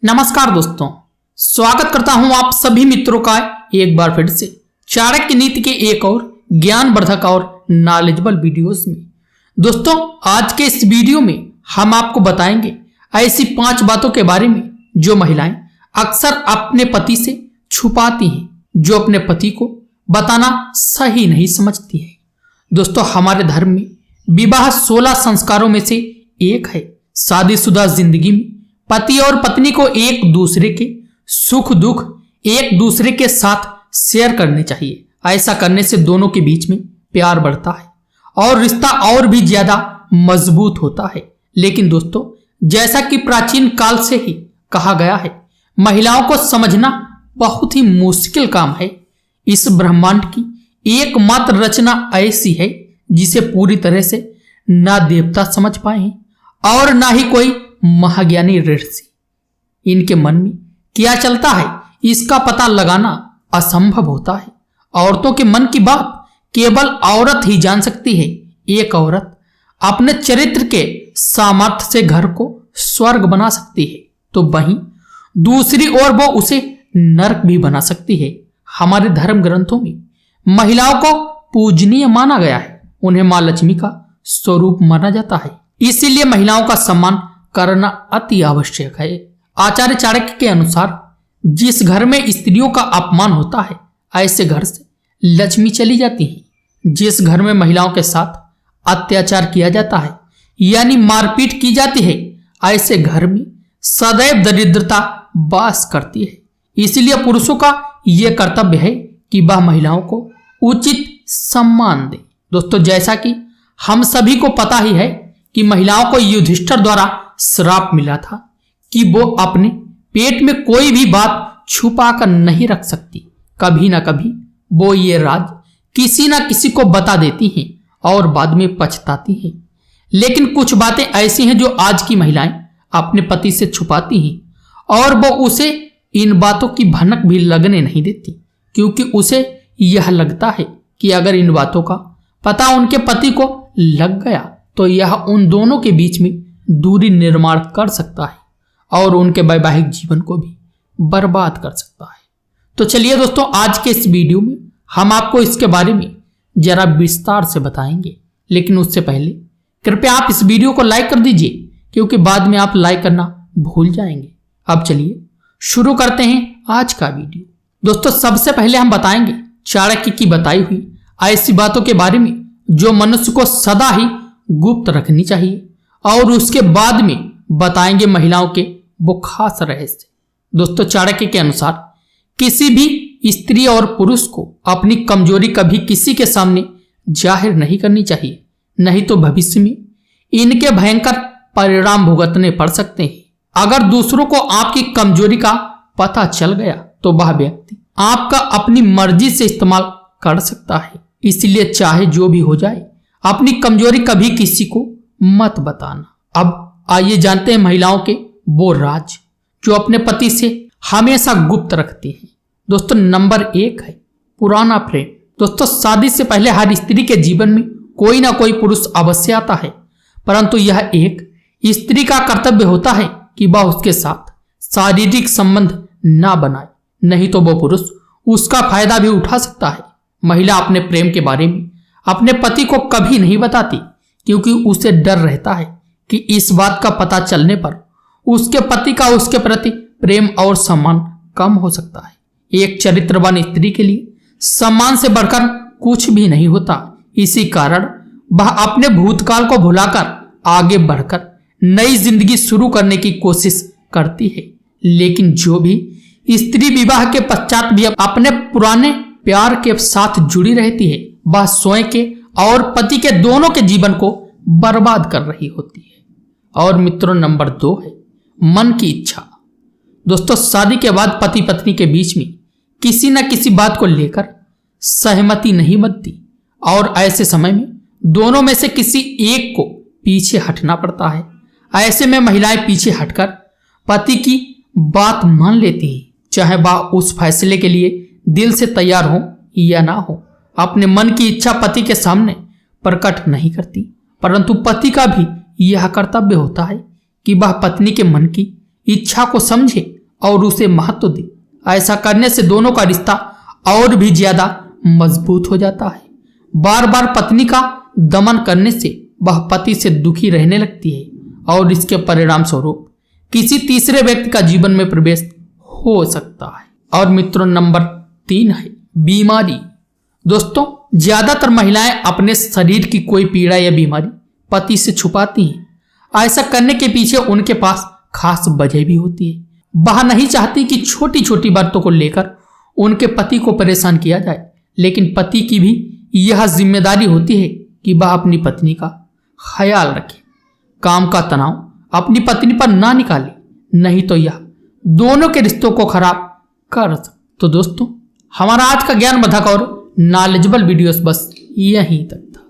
नमस्कार दोस्तों, स्वागत करता हूं आप सभी मित्रों का एक बार फिर से चाणक्य नीति के एक और ज्ञानवर्धक और नॉलेजेबल वीडियोस में। दोस्तों, आज के इस वीडियो में हम आपको बताएंगे ऐसी 5 बातों के बारे में जो महिलाएं अक्सर अपने पति से छुपाती हैं, जो अपने पति को बताना सही नहीं समझती है। दोस्तों, हमारे धर्म में विवाह 16 संस्कारों में से एक है। शादीशुदा जिंदगी में पति और पत्नी को एक दूसरे के सुख दुख एक दूसरे के साथ शेयर करने चाहिए। ऐसा करने से दोनों के बीच में प्यार बढ़ता है और रिश्ता और भी ज्यादा मजबूत होता है। लेकिन दोस्तों, जैसा कि प्राचीन काल से ही कहा गया है, महिलाओं को समझना बहुत ही मुश्किल काम है। इस ब्रह्मांड की एकमात्र रचना ऐसी है जिसे पूरी तरह से ना देवता समझ पाए हैं और ना ही कोई महाज्ञानी ऋषि। इनके मन में क्या चलता है इसका पता लगाना असंभव होता है। औरतों के मन की बात केवल औरत ही जान सकती है। एक औरत अपने चरित्र के सामर्थ्य से घर को स्वर्ग बना सकती है, तो वहीं दूसरी ओर वो उसे नरक भी बना सकती है। हमारे धर्म ग्रंथों में महिलाओं को पूजनीय माना गया है। उन्हें मां लक्ष्मी का स्वरूप माना जाता है। इसीलिए महिलाओं का सम्मान करना अति आवश्यक है। आचार्य चाणक्य के अनुसार जिस घर में स्त्रियों का अपमान होता है, ऐसे घर से लक्ष्मी चली जाती है। जिस घर में महिलाओं के साथ अत्याचार किया जाता है यानी मारपीट की जाती है, ऐसे घर में सदैव दरिद्रता वास करती है। इसीलिए पुरुषों का यह कर्तव्य है कि वह महिलाओं को उचित सम्मान दे। दोस्तों, जैसा कि हम सभी को पता ही है कि महिलाओं को युधिष्ठिर द्वारा श्राप मिला था कि वो अपने पेट में कोई भी बात छुपा कर नहीं रख सकती। कभी ना कभी वो ये राज किसी ना किसी को बता देती हैं और बाद में पछताती हैं। लेकिन कुछ बातें ऐसी हैं जो आज की महिलाएं अपने पति से छुपाती हैं और वो उसे इन बातों की भनक भी लगने नहीं देती, क्योंकि उसे यह लगता है कि अगर इन बातों का पता उनके पति को लग गया तो यह उन दोनों के बीच में दूरी निर्माण कर सकता है और उनके वैवाहिक जीवन को भी बर्बाद कर सकता है। तो चलिए दोस्तों, आज के इस वीडियो में हम आपको इसके बारे में जरा विस्तार से बताएंगे। लेकिन उससे पहले कृपया आप इस वीडियो को लाइक कर दीजिए, क्योंकि बाद में आप लाइक करना भूल जाएंगे। अब चलिए शुरू करते हैं आज का वीडियो। दोस्तों, सबसे पहले हम बताएंगे चाणक्य की बताई हुई ऐसी बातों के बारे में जो मनुष्य को सदा ही गुप्त रखनी चाहिए, और उसके बाद में बताएंगे महिलाओं के वो खास रहस्य। दोस्तों, चाणक्य के अनुसार किसी भी स्त्री और पुरुष को अपनी कमजोरी कभी किसी के सामने जाहिर नहीं करनी चाहिए, नहीं तो भविष्य में इनके भयंकर परिणाम भुगतने पड़ सकते हैं। अगर दूसरों को आपकी कमजोरी का पता चल गया तो वह व्यक्ति आपका अपनी मर्जी से इस्तेमाल कर सकता है। इसलिए चाहे जो भी हो जाए, अपनी कमजोरी कभी किसी को मत बताना। अब आइए जानते हैं महिलाओं के वो राज जो अपने पति से हमेशा गुप्त रखती हैं। दोस्तों, नंबर 1 है पुराना प्रेम। दोस्तों, शादी से पहले हर स्त्री के जीवन में कोई ना कोई पुरुष अवश्य आता है, परंतु यह एक स्त्री का कर्तव्य होता है कि वह उसके साथ शारीरिक संबंध ना बनाए, नहीं तो वो पुरुष उसका फायदा भी उठा सकता है। महिला अपने प्रेम के बारे में अपने पति को कभी नहीं बताती, क्योंकि उसे डर रहता है कि इस बात का पता चलने पर उसके पति का उसके प्रति प्रेम और सम्मान कम हो सकता है। एक चरित्रवान स्त्री के लिए सम्मान से बढ़कर कुछ भी नहीं होता। इसी कारण वह अपने भूतकाल को भुलाकर आगे बढ़कर नई जिंदगी शुरू करने की कोशिश करती है। लेकिन जो भी स्त्री विवाह के पश्चात भी अपने पुराने प्यार के साथ जुड़ी रहती है, वह स्वयं के और पति के दोनों के जीवन को बर्बाद कर रही होती है। और मित्रों, नंबर 2 है मन की इच्छा। दोस्तों, शादी के बाद पति पत्नी के बीच में किसी न किसी बात को लेकर सहमति नहीं बनती और ऐसे समय में दोनों में से किसी एक को पीछे हटना पड़ता है। ऐसे में महिलाएं पीछे हटकर पति की बात मान लेती हैं, चाहे वह उस फैसले के लिए दिल से तैयार हो या ना हो। अपने मन की इच्छा पति के सामने प्रकट नहीं करती, परंतु पति का भी यह कर्तव्य होता है कि वह पत्नी के मन की इच्छा को समझे और उसे महत्व दे। ऐसा करने से दोनों का रिश्ता और भी ज्यादा मजबूत हो जाता है। बार बार पत्नी का दमन करने से वह पति से दुखी रहने लगती है और इसके परिणाम स्वरूप किसी तीसरे व्यक्ति का जीवन में प्रवेश हो सकता है। और मित्रों, नंबर 3 है बीमारी। दोस्तों, ज्यादातर महिलाएं अपने शरीर की कोई पीड़ा या बीमारी पति से छुपाती हैं। ऐसा करने के पीछे उनके पास खास वजह भी होती है। वह नहीं चाहती कि छोटी छोटी बातों को लेकर उनके पति को परेशान किया जाए, लेकिन पति की भी यह जिम्मेदारी होती है कि वह अपनी पत्नी का ख्याल रखे। काम का तनाव अपनी पत्नी पर ना निकाले, नहीं तो यह दोनों के रिश्तों को खराब कर सकता। तो दोस्तों, हमारा आज का ज्ञानवर्धक और नॉलेजेबल वीडियोस बस यहीं तक था।